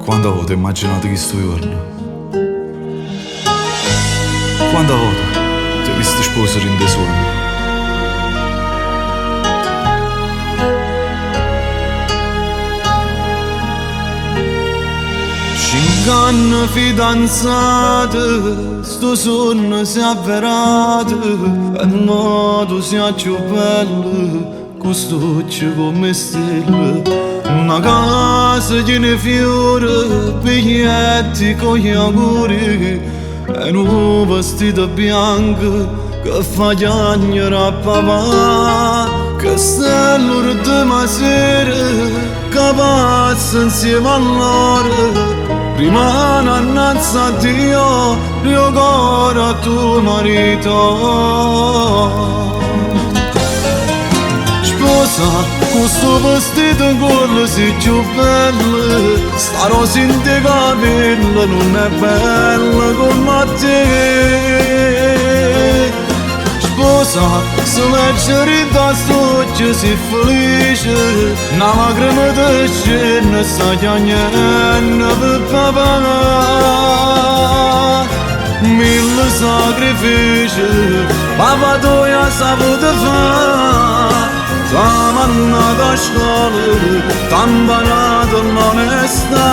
Quante volte ho immaginato questo giorno? Quante volte ti ho visto sposare in dei sogni? Cinqu'anni fidanzate, sto sonno si è avverato e no, tu sei più bello, costoccio come stelle. Una casa piena di fiori, biglietti con gli auguri e un vestito bianco che fa chiagnere a papà. Castello di sera che passa insieme a loro, rimane annanzi a Dio, mio cuore a tuo marito. Sposa, questo vestito in collo sei più bello, sta rosa in te capelli non è bella come te. Sposa, se leggere da stoccia sei felice, una lacrima di scena sta chiagnendo per papà. Mille sacrifici, papà tu hai saputo fare. T'amannata a scuola, t'ha imparato l'onestà.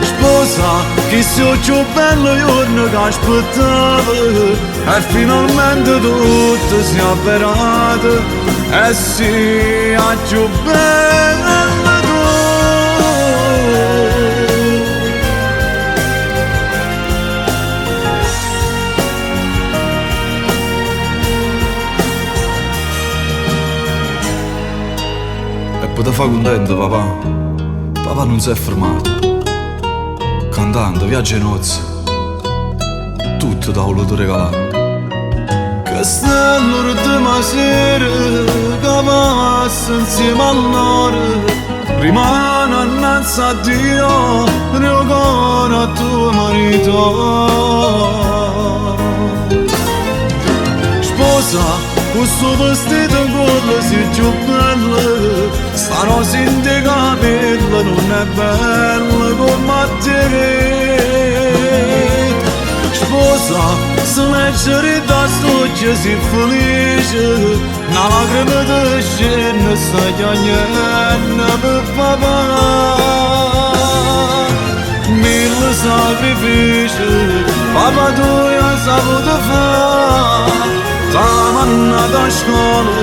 Sposa, che sei più bello giorno che aspettavo e finalmente tutto si è avverato e sia più bello tu. E poi ti fa contento papà? Papà non si è fermato, cantando, viaggi e nozze, tutto ti ha voluto regalare. Castello di sera che passa insieme a loro, rimane annanzi a Dio, mio cuore a tuo marito. Sposa, questo vestito in collo sei più bello, sta rosa in te capelli non è bella come te. Sposa, se leggere da stoccia sei felice, una lacrima di scena sta chiagnendo per papà. Mille sacrifici, papà tu hai saputo fare. T'amannata a scuola,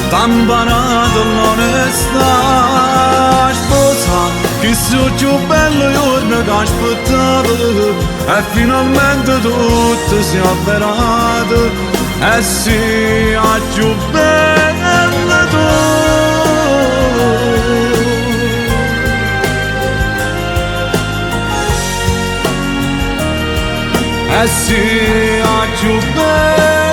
t'ha imparato l'onestà. Sposa, che sei più bello giorno che aspettavo e finalmente tutto si è avverato e sia più bello tu. E sia più bello